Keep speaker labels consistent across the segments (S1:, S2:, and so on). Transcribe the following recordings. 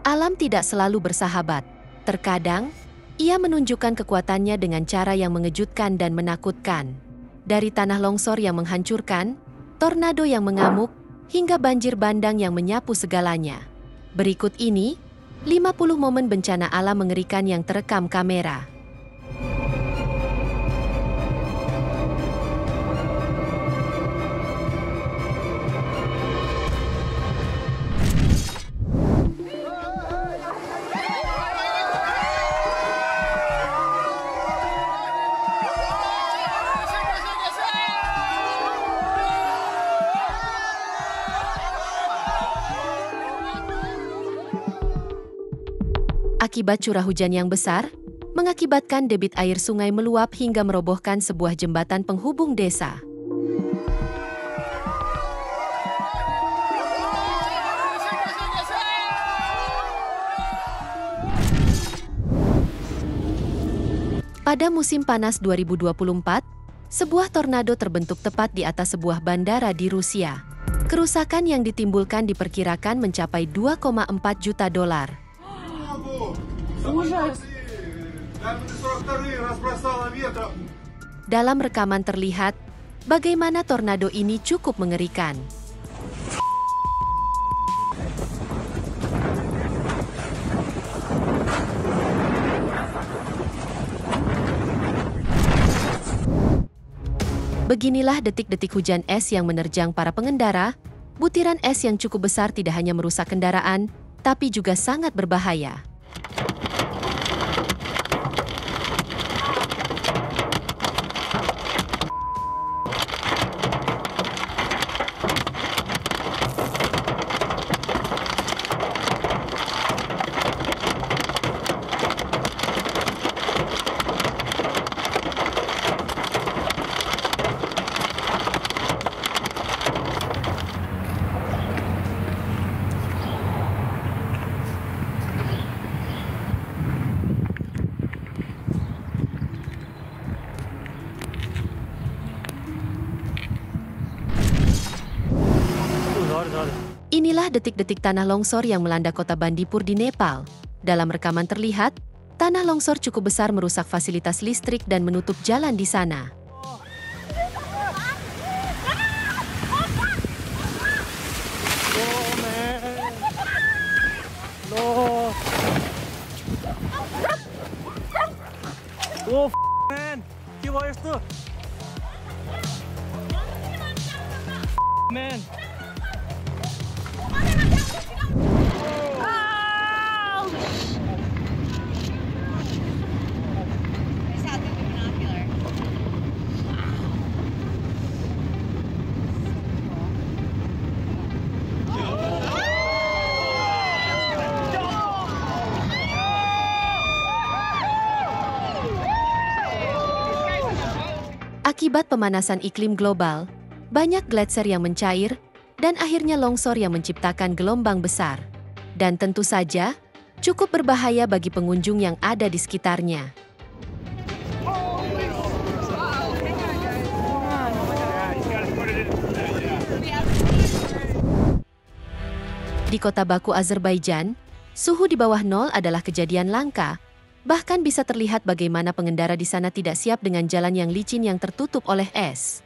S1: Alam tidak selalu bersahabat. Terkadang, ia menunjukkan kekuatannya dengan cara yang mengejutkan dan menakutkan. Dari tanah longsor yang menghancurkan, tornado yang mengamuk, hingga banjir bandang yang menyapu segalanya. Berikut ini, 50 momen bencana alam mengerikan yang terekam kamera. Akibat curah hujan yang besar, mengakibatkan debit air sungai meluap hingga merobohkan sebuah jembatan penghubung desa. Pada musim panas 2024, sebuah tornado terbentuk tepat di atas sebuah bandara di Rusia. Kerusakan yang ditimbulkan diperkirakan mencapai 2,4 juta dolar. Dalam rekaman terlihat bagaimana tornado ini cukup mengerikan. Beginilah detik-detik hujan es yang menerjang para pengendara. Butiran es yang cukup besar tidak hanya merusak kendaraan, tapi juga sangat berbahaya. Inilah detik-detik tanah longsor yang melanda kota Bandipur di Nepal. Dalam rekaman terlihat, tanah longsor cukup besar merusak fasilitas listrik dan menutup jalan di sana.
S2: Man.
S1: Akibat pemanasan iklim global, banyak gletser yang mencair, dan akhirnya longsor yang menciptakan gelombang besar. Dan tentu saja, cukup berbahaya bagi pengunjung yang ada di sekitarnya. Di kota Baku, Azerbaijan, suhu di bawah nol adalah kejadian langka. Bahkan bisa terlihat bagaimana pengendara di sana tidak siap dengan jalan yang licin yang tertutup oleh es.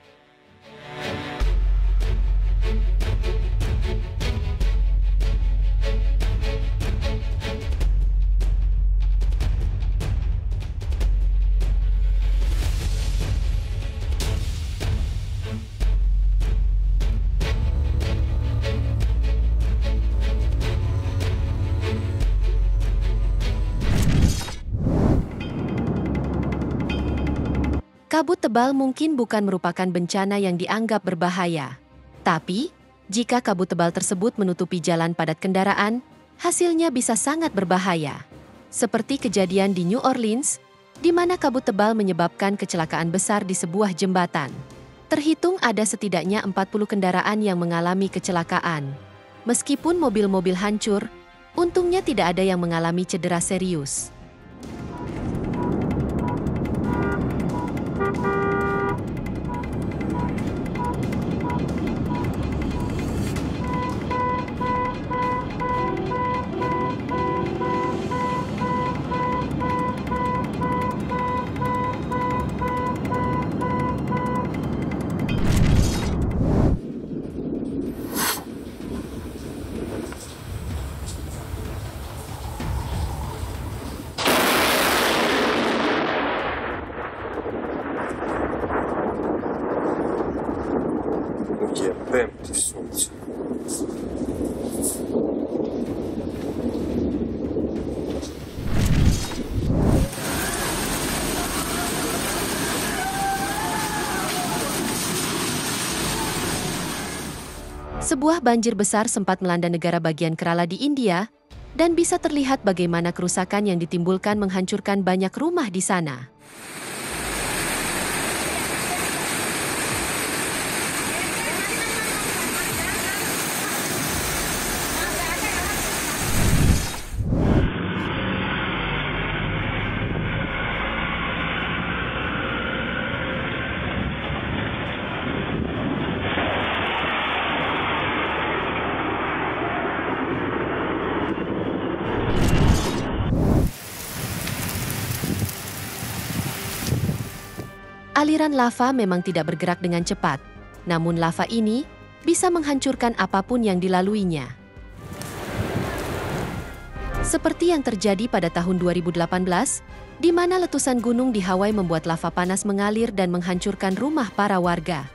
S1: Kabut tebal mungkin bukan merupakan bencana yang dianggap berbahaya. Tapi, jika kabut tebal tersebut menutupi jalan padat kendaraan, hasilnya bisa sangat berbahaya. Seperti kejadian di New Orleans, di mana kabut tebal menyebabkan kecelakaan besar di sebuah jembatan. Terhitung ada setidaknya 40 kendaraan yang mengalami kecelakaan. Meskipun mobil-mobil hancur, untungnya tidak ada yang mengalami cedera serius.
S2: Empty suits.
S1: Sebuah banjir besar sempat melanda negara bagian Kerala di India, dan bisa terlihat bagaimana kerusakan yang ditimbulkan menghancurkan banyak rumah di sana. Aliran lava memang tidak bergerak dengan cepat, namun lava ini bisa menghancurkan apapun yang dilaluinya. Seperti yang terjadi pada tahun 2018, di mana letusan gunung di Hawaii membuat lava panas mengalir dan menghancurkan rumah para warga.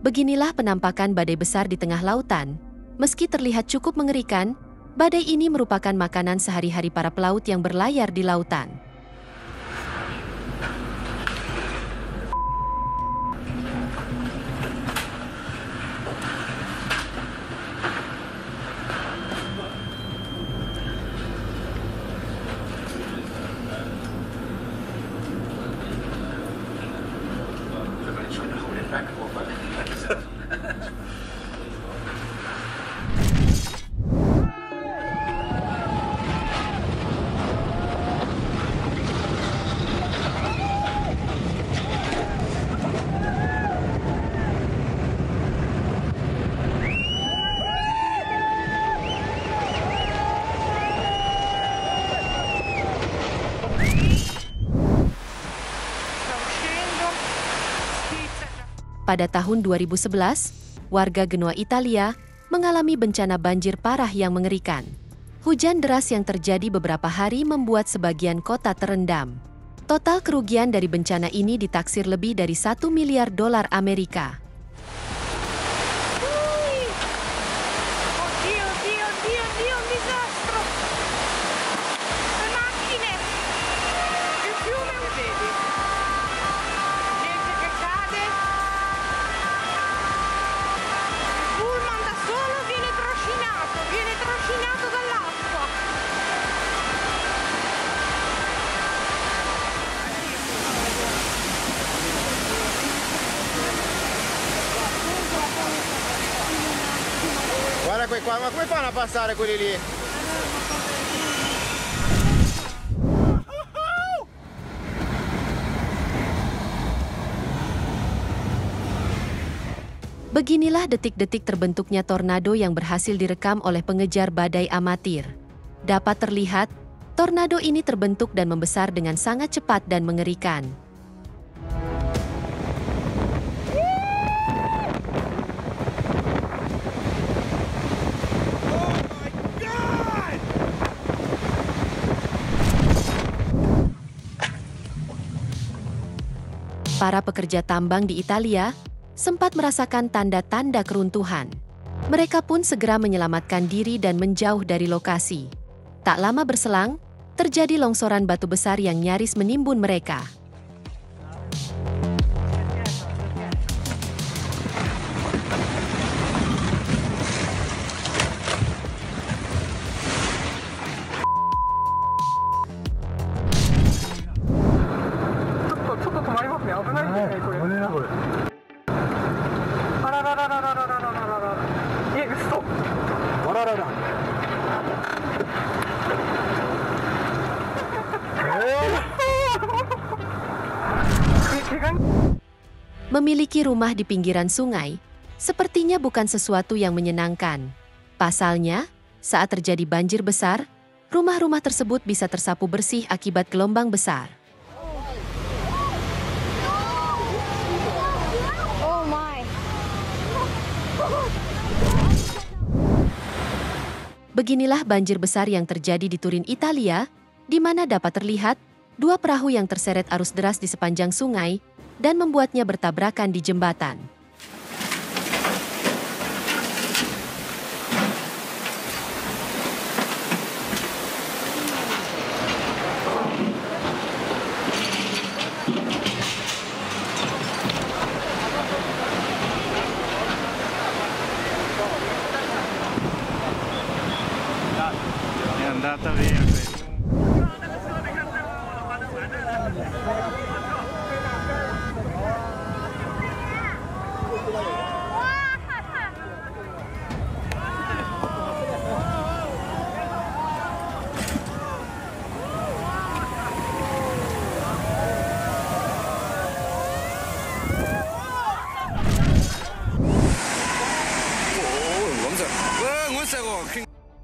S1: Beginilah penampakan badai besar di tengah lautan. Meski terlihat cukup mengerikan, badai ini merupakan makanan sehari-hari para pelaut yang berlayar di lautan. Pada tahun 2011, warga Genoa, Italia, mengalami bencana banjir parah yang mengerikan. Hujan deras yang terjadi beberapa hari membuat sebagian kota terendam. Total kerugian dari bencana ini ditaksir lebih dari $1 miliar Amerika.
S3: Guarda quei qua, ma come fanno a passare quelli lì?
S1: Beginilah detik-detik terbentuknya tornado yang berhasil direkam oleh pengejar badai amatir. Dapat terlihat, tornado ini terbentuk dan membesar dengan sangat cepat dan mengerikan. Para pekerja tambang di Italia sempat merasakan tanda-tanda keruntuhan. Mereka pun segera menyelamatkan diri dan menjauh dari lokasi. Tak lama berselang, terjadi longsoran batu besar yang nyaris menimbun mereka. Memiliki rumah di pinggiran sungai sepertinya bukan sesuatu yang menyenangkan. Pasalnya, saat terjadi banjir besar, rumah-rumah tersebut bisa tersapu bersih akibat gelombang besar.
S2: Oh my.
S1: Beginilah banjir besar yang terjadi di Turin, Italia, di mana dapat terlihat dua perahu yang terseret arus deras di sepanjang sungai dan membuatnya bertabrakan di jembatan.
S3: È andata via questa.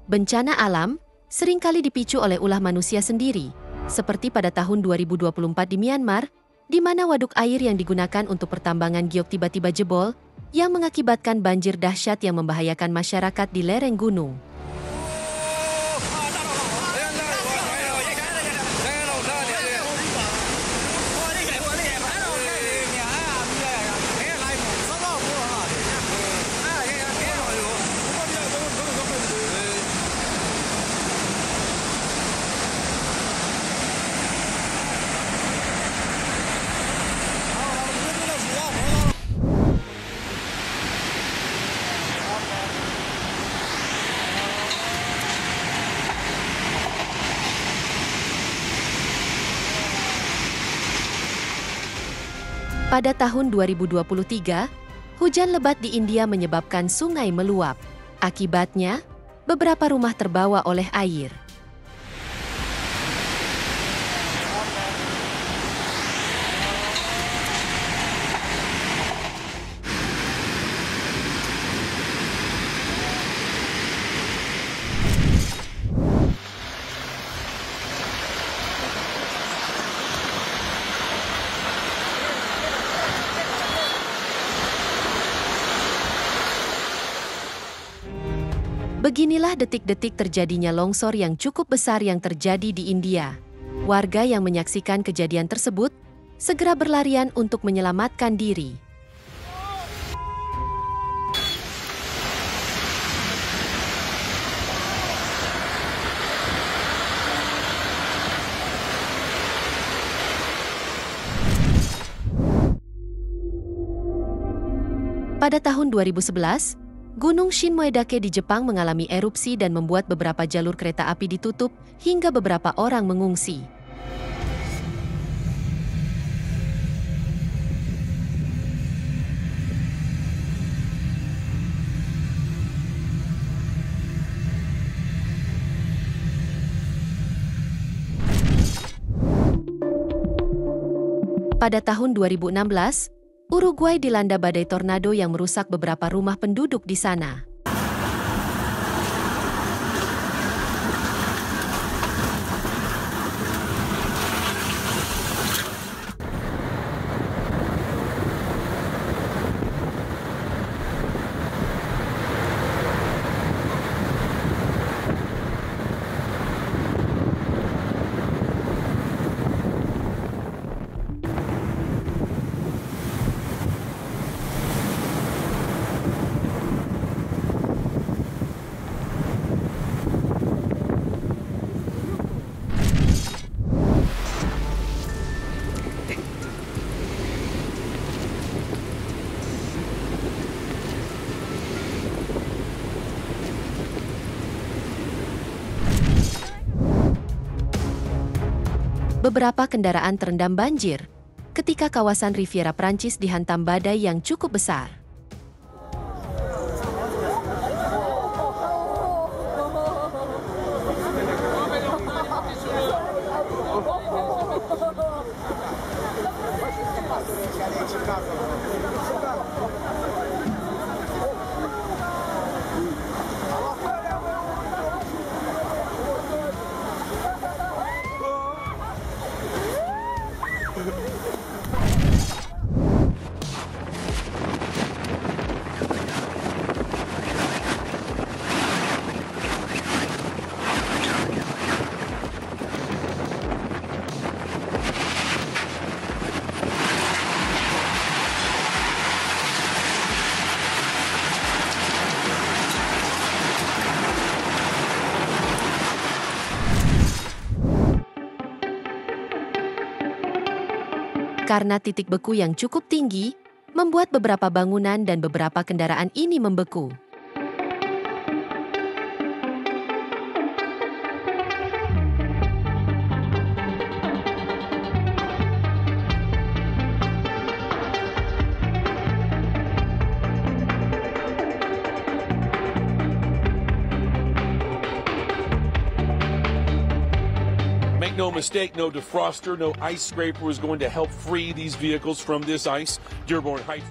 S1: Bencana alam seringkali dipicu oleh ulah manusia sendiri, seperti pada tahun 2024 di Myanmar, di mana waduk air yang digunakan untuk pertambangan giok tiba-tiba jebol, yang mengakibatkan banjir dahsyat yang membahayakan masyarakat di lereng gunung. Pada tahun 2023, hujan lebat di India menyebabkan sungai meluap. Akibatnya, beberapa rumah terbawa oleh air. Beginilah detik-detik terjadinya longsor yang cukup besar yang terjadi di India. Warga yang menyaksikan kejadian tersebut segera berlarian untuk menyelamatkan diri. Pada tahun 2011, Gunung Shinmoedake di Jepang mengalami erupsi dan membuat beberapa jalur kereta api ditutup hingga beberapa orang mengungsi. Pada tahun 2016, Uruguay dilanda badai tornado yang merusak beberapa rumah penduduk di sana. Beberapa kendaraan terendam banjir ketika kawasan Riviera Prancis dihantam badai yang cukup besar. Karena titik beku yang cukup tinggi, membuat beberapa bangunan dan beberapa kendaraan ini membeku.
S2: Make no mistake, no defroster, no ice scraper is going to help free these vehicles from this ice. Dearborn Heights.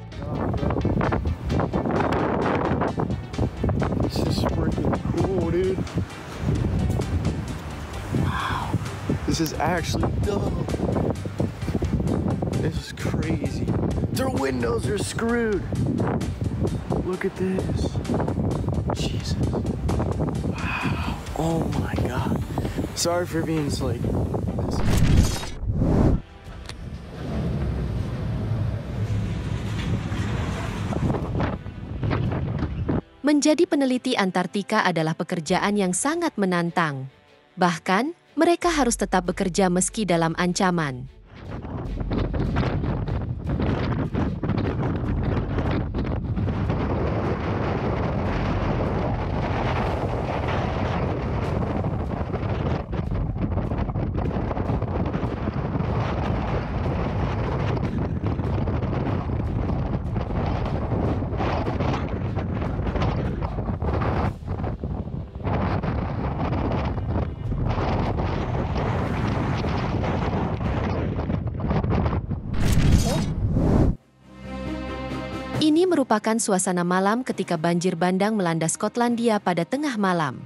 S4: This is freaking cool, dude. Wow. This is actually dope. This is crazy. Their windows are screwed. Look at this. Jesus. Wow. Oh my God. Sorry for being like this.
S1: Menjadi peneliti Antartika adalah pekerjaan yang sangat menantang. Bahkan, mereka harus tetap bekerja meski dalam ancaman. Ini merupakan suasana malam ketika banjir bandang melanda Skotlandia pada tengah malam.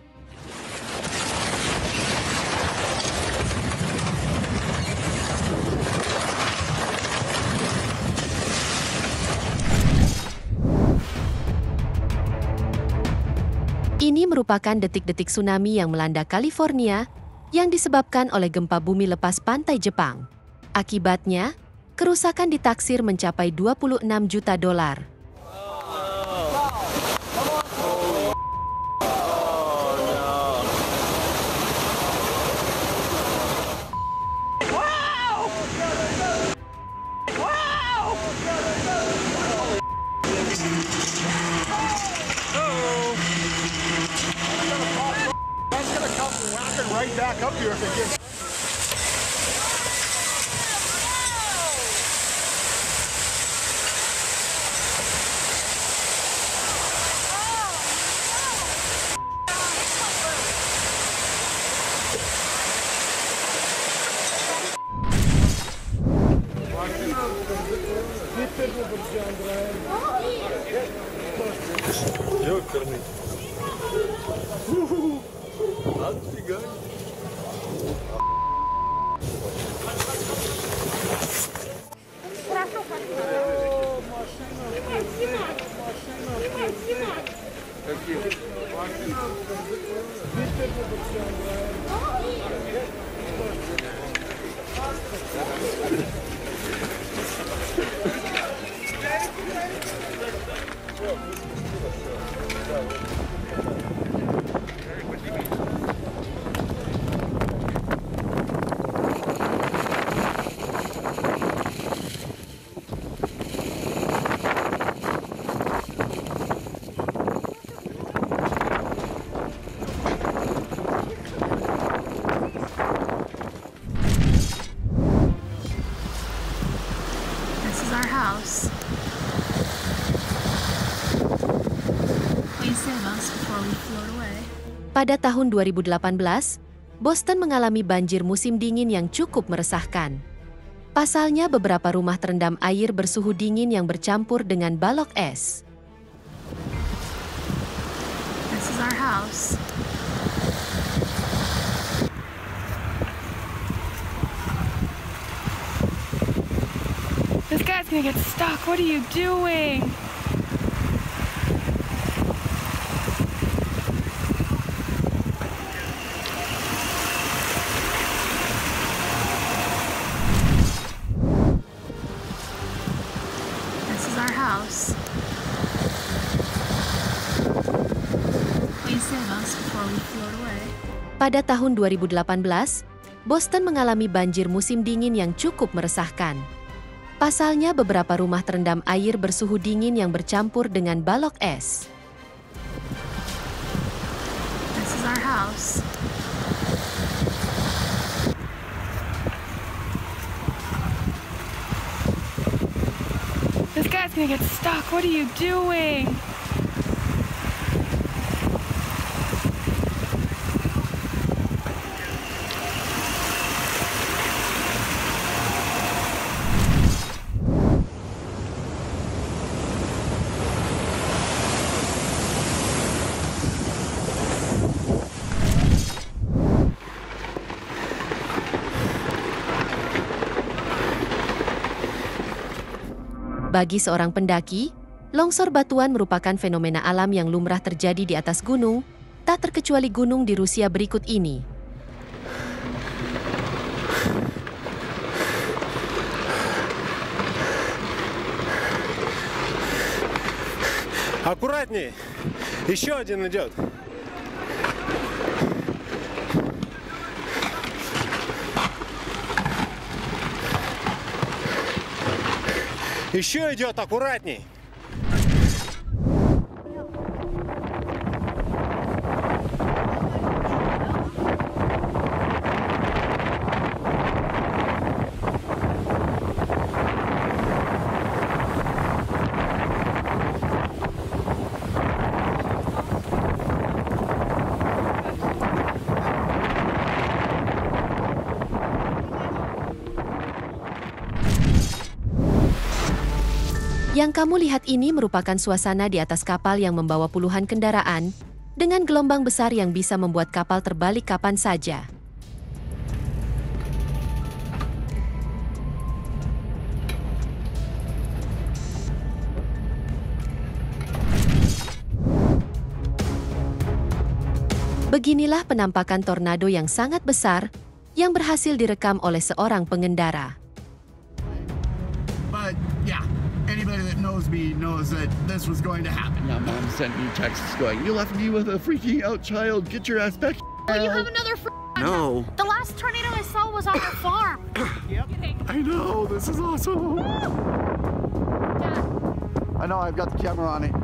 S1: Ini merupakan detik-detik tsunami yang melanda California yang disebabkan oleh gempa bumi lepas pantai Jepang. Akibatnya, kerusakan ditaksir mencapai $26 juta.
S3: Right back up here if it gets...
S1: Pada tahun 2018, Boston mengalami banjir musim dingin yang cukup meresahkan. Pasalnya beberapa rumah terendam air bersuhu dingin yang bercampur dengan balok es.
S5: This is our house. This guy's gonna get stuck. What are you doing? This is our house. Please save us before we float away.
S1: Pada tahun 2018, Boston mengalami banjir musim dingin yang cukup meresahkan. Pasalnya beberapa rumah terendam air bersuhu dingin yang bercampur dengan balok es.
S5: This is our house. This guy's gonna get stuck. What are you doing?
S1: Bagi seorang pendaki, longsor batuan merupakan fenomena alam yang lumrah terjadi di atas gunung, tak terkecuali gunung di Rusia berikut ini.
S3: Аккуратнее. Еще один идет. Еще идет, аккуратней.
S1: Yang kamu lihat ini merupakan suasana di atas kapal yang membawa puluhan kendaraan, dengan gelombang besar yang bisa membuat kapal terbalik kapan saja. Beginilah penampakan tornado yang sangat besar, yang berhasil direkam oleh seorang pengendara.
S6: But yeah, anybody that knows me knows that this was going to happen.
S7: Now mom sent me texts going, you left me with a freaking out child, get your ass back.
S5: Oh, you have another
S7: No.
S5: The last tornado I saw was on our farm.
S7: I know, this is awesome.
S5: Dad.
S7: I know, I've got the camera on it.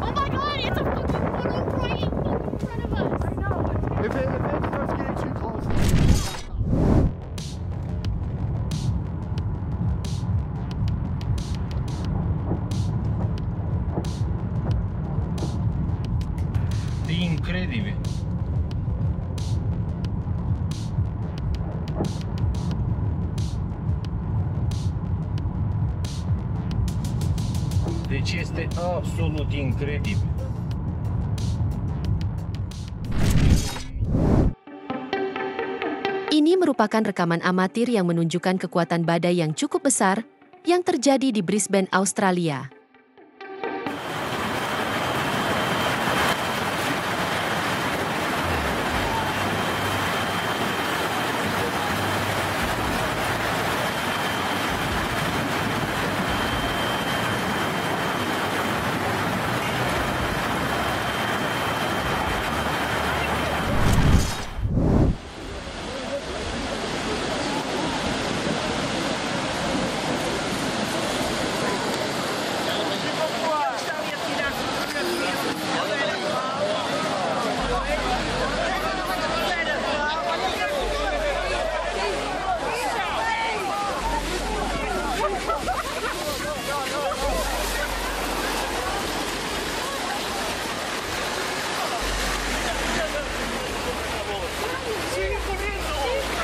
S5: Oh my god, it's a fucking photo right in front of us. I know.
S7: If it starts getting too close.
S8: Incredibile. Deci este absolut incredibil.
S1: Ini merupakan rekaman amatir yang menunjukkan kekuatan badai yang cukup besar yang terjadi di Brisbane, Australia.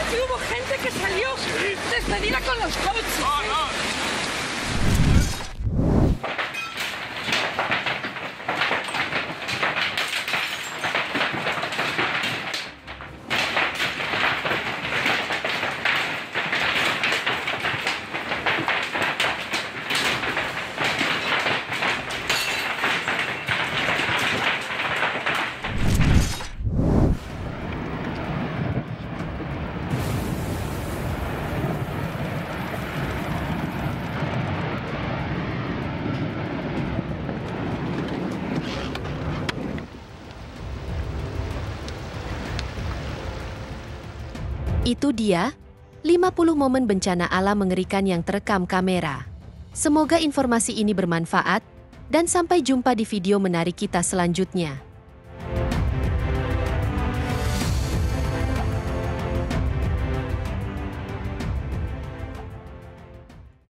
S9: Hubo gente que salió despedida con los coches.
S1: Itu dia, 50 momen bencana alam mengerikan yang terekam kamera. Semoga informasi ini bermanfaat, dan sampai jumpa di video menarik kita selanjutnya.